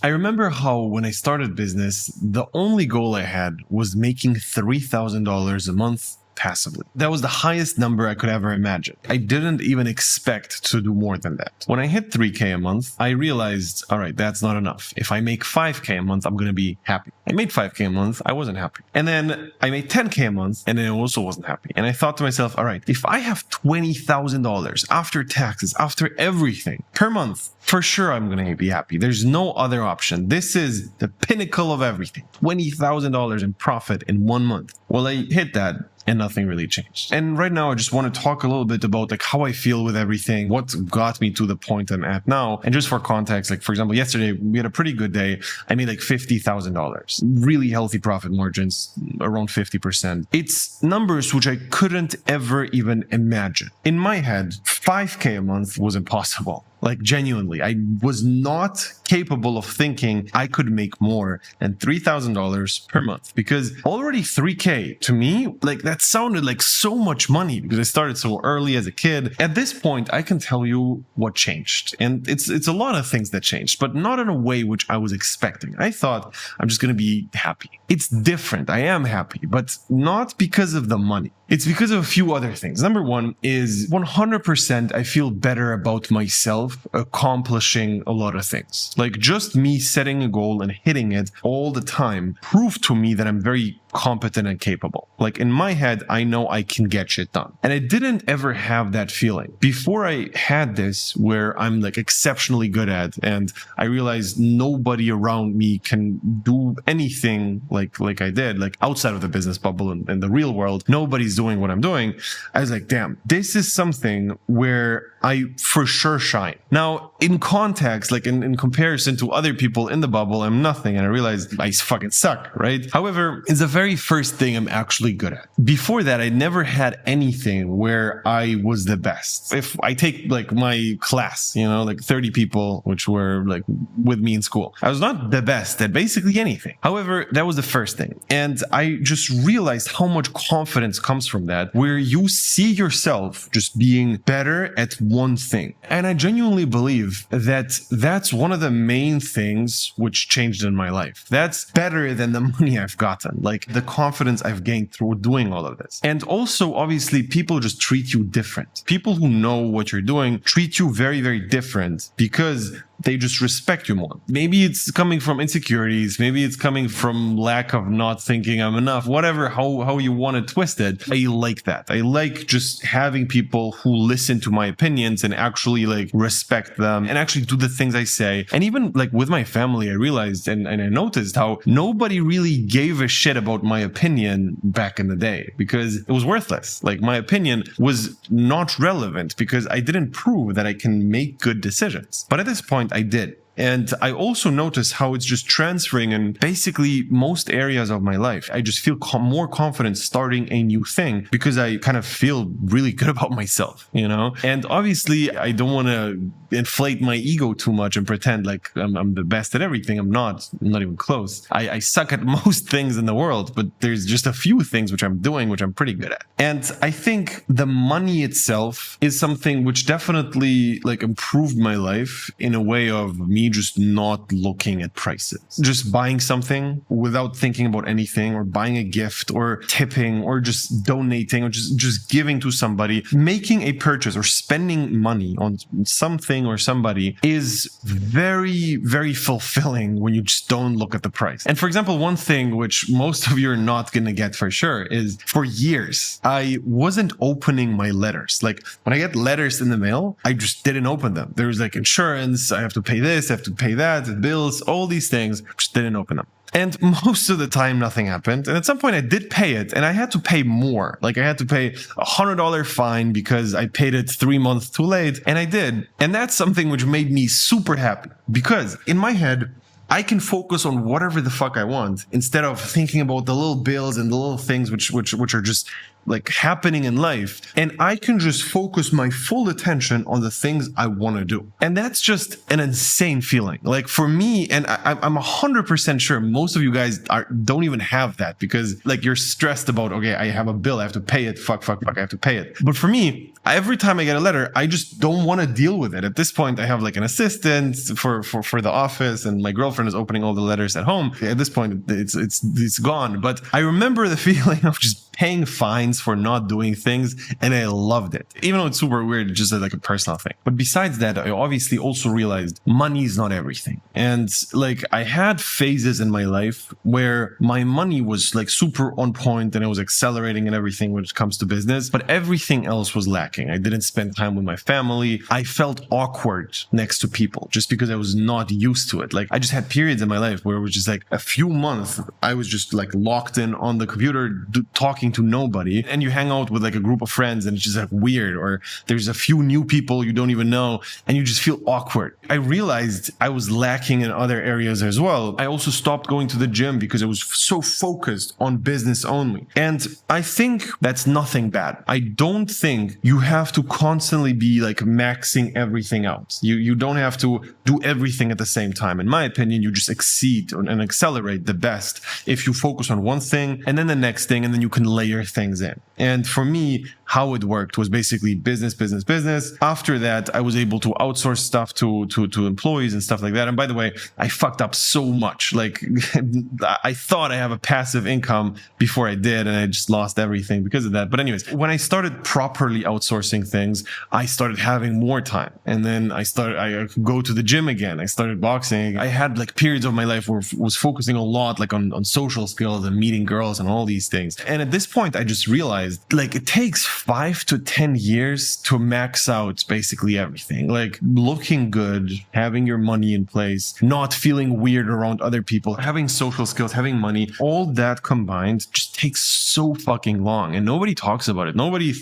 I remember how when I started business, the only goal I had was making $3,000 a month passively. That was the highest number I could ever imagine. I didn't even expect to do more than that. When I hit 3K a month, I realized, all right, that's not enough. If I make 5K a month, I'm going to be happy. I made 5K a month, I wasn't happy. And then I made 10K a month, and then I also wasn't happy. And I thought to myself, all right, if I have $20,000 after taxes, after everything per month, for sure I'm going to be happy. There's no other option. This is the pinnacle of everything. $20,000 in profit in 1 month. Well, I hit that, and nothing really changed. And right now, I just want to talk a little bit about like how I feel with everything, what got me to the point I'm at now. And just for context, like for example, yesterday we had a pretty good day. I made like $50,000, really healthy profit margins, around 50%. It's numbers which I couldn't ever even imagine. In my head, 5K a month was impossible. Like genuinely, I was not capable of thinking I could make more than $3,000 per month, because already 3K to me, like that sounded like so much money because I started so early as a kid. At this point, I can tell you what changed, and it's a lot of things that changed, but not in a way which I was expecting. I thought I'm just going to be happy. It's different. I am happy, but not because of the money. It's because of a few other things. Number one is 100% I feel better about myself accomplishing a lot of things. Like just me setting a goal and hitting it all the time proved to me that I'm very competent and capable. Like in my head, I know I can get shit done. And I didn't ever have that feeling. Before I had this where I'm like exceptionally good at, and I realized nobody around me can do anything like I did, like outside of the business bubble and the real world, nobody's doing what I'm doing. I was like, damn, this is something where I for sure shine. Now, in context, like in comparison to other people in the bubble, I'm nothing. And I realized I fucking suck, right? However, it's the very first thing I'm actually good at. Before that, I never had anything where I was the best. If I take like my class, like 30 people, which were like with me in school, I was not the best at basically anything. However, that was the first thing. And I just realized how much confidence comes from that, where you see yourself just being better at one thing. And I genuinely believe that that's one of the main things which changed in my life. That's better than the money I've gotten, like the confidence I've gained through doing all of this. And also, obviously, people just treat you different. People who know what you're doing treat you very, very different because they just respect you more. Maybe it's coming from insecurities. Maybe it's coming from lack of not thinking I'm enough, whatever, how you want to twist it. I like that. I like just having people who listen to my opinions and actually like respect them and actually do the things I say. And even like with my family, I realized and I noticed how nobody really gave a shit about my opinion back in the day because it was worthless. Like my opinion was not relevant because I didn't prove that I can make good decisions. But at this point, I did. And I also notice how it's just transferring in basically most areas of my life. I just feel more confident starting a new thing because I kind of feel really good about myself, And obviously, I don't want to inflate my ego too much and pretend like I'm the best at everything. I'm not even close. I suck at most things in the world, but there's just a few things which I'm doing, which I'm pretty good at. And I think the money itself is something which definitely like improved my life in a way of me just not looking at prices, just buying something without thinking about anything, or buying a gift or tipping or just donating or just giving to somebody. Making a purchase or spending money on something or somebody is very, very fulfilling when you just don't look at the price. And for example, one thing which most of you are not going to get for sure is for years, I wasn't opening my letters. Like when I get letters in the mail, I just didn't open them. There was like insurance, I have to pay this, I have to pay that, bills, all these things, just didn't open them. And most of the time, nothing happened. And at some point, I did pay it, and I had to pay more. Like I had to pay $100 fine because I paid it 3 months too late. And I did. And that's something which made me super happy because in my head, I can focus on whatever the fuck I want instead of thinking about the little bills and the little things which are just like happening in life, and I can just focus my full attention on the things I want to do. And that's just an insane feeling. Like for me, and I'm 100% sure most of you guys don't even have that, because like you're stressed about, okay, I have a bill, I have to pay it, fuck, I have to pay it. But for me, every time I get a letter, I just don't want to deal with it. At this point, I have like an assistant for the office, and my girlfriend is opening all the letters at home. At this point, it's gone. But I remember the feeling of just paying fines for not doing things, and I loved it. Even though it's super weird, it's just like a personal thing. But besides that, I obviously also realized money is not everything. And like I had phases in my life where my money was like super on point and I was accelerating and everything when it comes to business, but everything else was lacking. I didn't spend time with my family. I felt awkward next to people just because I was not used to it. Like I just had periods in my life where it was just like a few months I was just like locked in on the computer talking to nobody, and you hang out with like a group of friends and it's just like weird, or there's a few new people you don't even know and you just feel awkward. I realized I was lacking in other areas as well. I also stopped going to the gym because I was so focused on business only. And I think that's nothing bad. I don't think you have to constantly be like maxing everything out. You don't have to do everything at the same time. In my opinion, you just exceed and accelerate the best if you focus on one thing and then the next thing, and then you can layer things in. And for me, how it worked was basically business. After that, I was able to outsource stuff to employees and stuff like that. And by the way, I fucked up so much. Like I thought I have a passive income before I did, and I just lost everything because of that. But anyways, when I started properly outsourcing things, I started having more time. And then I could go to the gym again. I started boxing. I had like periods of my life where I was focusing a lot like on social skills and meeting girls and all these things. And at this point, I just realized like it takes 5 to 10 years to max out basically everything. Like looking good, having your money in place, not feeling weird around other people, having social skills, having money, all that combined just takes so fucking long. And nobody talks about it. Nobody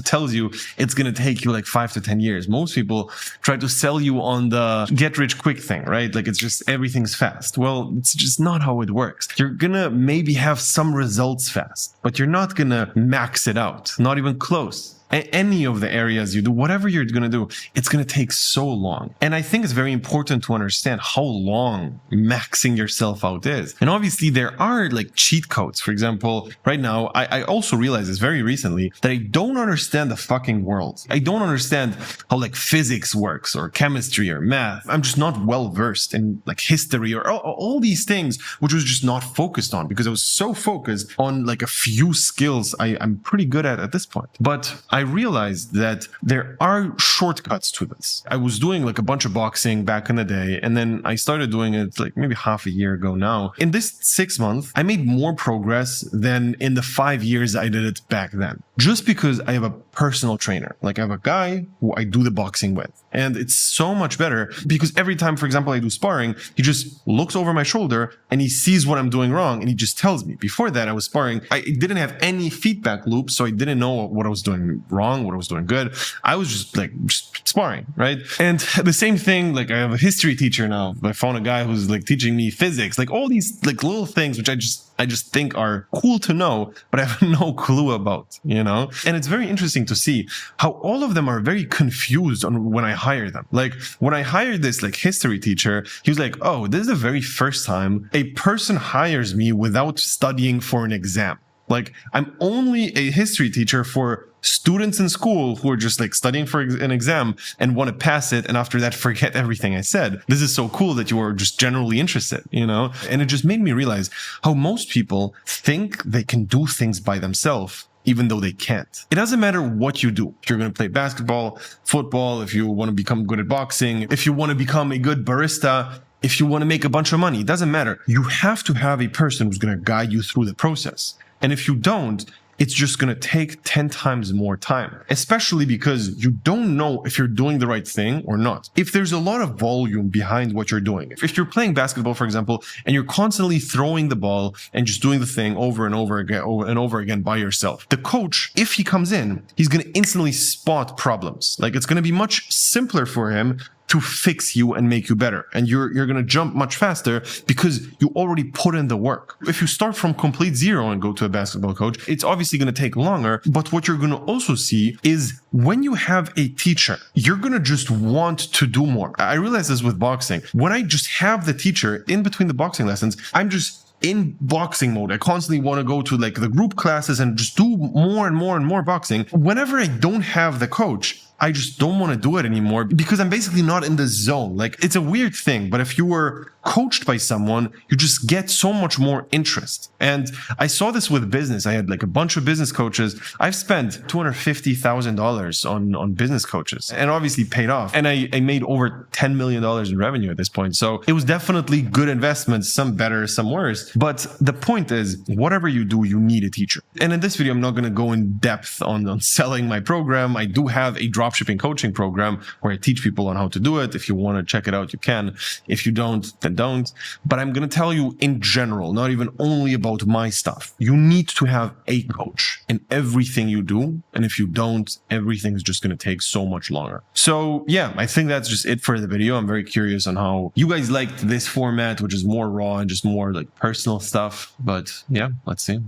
tells you it's going to take you like 5 to 10 years. Most people try to sell you on the get rich quick thing, right? Like it's just everything's fast. Well, it's just not how it works. You're going to maybe have some results fast, but you're not going to max it out. Not even close. Any of the areas you do, whatever you're going to do, it's going to take so long. And I think it's very important to understand how long maxing yourself out is. And obviously there are like cheat codes. For example, right now, I also realized this very recently that I don't understand the fucking world. I don't understand how like physics works or chemistry or math. I'm just not well versed in like history or all these things, which was just not focused on because I was so focused on like a few skills I'm pretty good at this point. But I realized that there are shortcuts to this. I was doing like a bunch of boxing back in the day, and then I started doing it like maybe half a year ago now. In this 6 months, I made more progress than in the 5 years I did it back then. Just because I have a personal trainer. Like I have a guy who I do the boxing with. And it's so much better because every time, for example, I do sparring, he just looks over my shoulder and he sees what I'm doing wrong and he just tells me. Before that, I was sparring. I didn't have any feedback loop, so I didn't know what I was doing wrong, what I was doing good. I was just sparring, right? And the same thing, like I have a history teacher now. I found a guy who's like teaching me physics, like all these like little things which I just think are cool to know, but I have no clue about, you know? And it's very interesting to see how all of them are very confused on when I hire them. Like when I hired this like history teacher, he was like, oh, this is the very first time a person hires me without studying for an exam. Like I'm only a history teacher for students in school who are just like studying for an exam and want to pass it, and after that forget everything I said. This is so cool that you are just generally interested, you know? And it just made me realize how most people think they can do things by themselves even though they can't. It doesn't matter what you do. If you're going to play basketball, football, if you want to become good at boxing, if you want to become a good barista, if you want to make a bunch of money, it doesn't matter. You have to have a person who's going to guide you through the process. And if you don't, it's just going to take 10 times more time, especially because you don't know if you're doing the right thing or not. If there's a lot of volume behind what you're doing, if you're playing basketball, for example, and you're constantly throwing the ball and just doing the thing over and over again by yourself, the coach, if he comes in, he's going to instantly spot problems. Like it's going to be much simpler for him to fix you and make you better. And you're going to jump much faster because you already put in the work. If you start from complete zero and go to a basketball coach, it's obviously going to take longer. But what you're going to also see is when you have a teacher, you're going to just want to do more. I realize this with boxing. When I just have the teacher in between the boxing lessons, I'm just in boxing mode. I constantly want to go to like the group classes and just do more and more and more boxing. Whenever I don't have the coach, I just don't want to do it anymore because I'm basically not in the zone. Like, it's a weird thing, but if you were coached by someone, you just get so much more interest. And I saw this with business. I had like a bunch of business coaches. I've spent $250,000 on business coaches and obviously paid off. And I made over $10 million in revenue at this point. So it was definitely good investments, some better, some worse. But the point is, whatever you do, you need a teacher. And in this video, I'm not going to go in depth on selling my program. I do have a dropshipping coaching program where I teach people on how to do it. If you want to check it out, you can. If you don't, then don't. But I'm going to tell you in general, not even only about my stuff. You need to have a coach in everything you do. And if you don't, everything's just going to take so much longer. So yeah, I think that's just it for the video. I'm very curious on how you guys liked this format, which is more raw and just more like personal stuff. But yeah, let's see.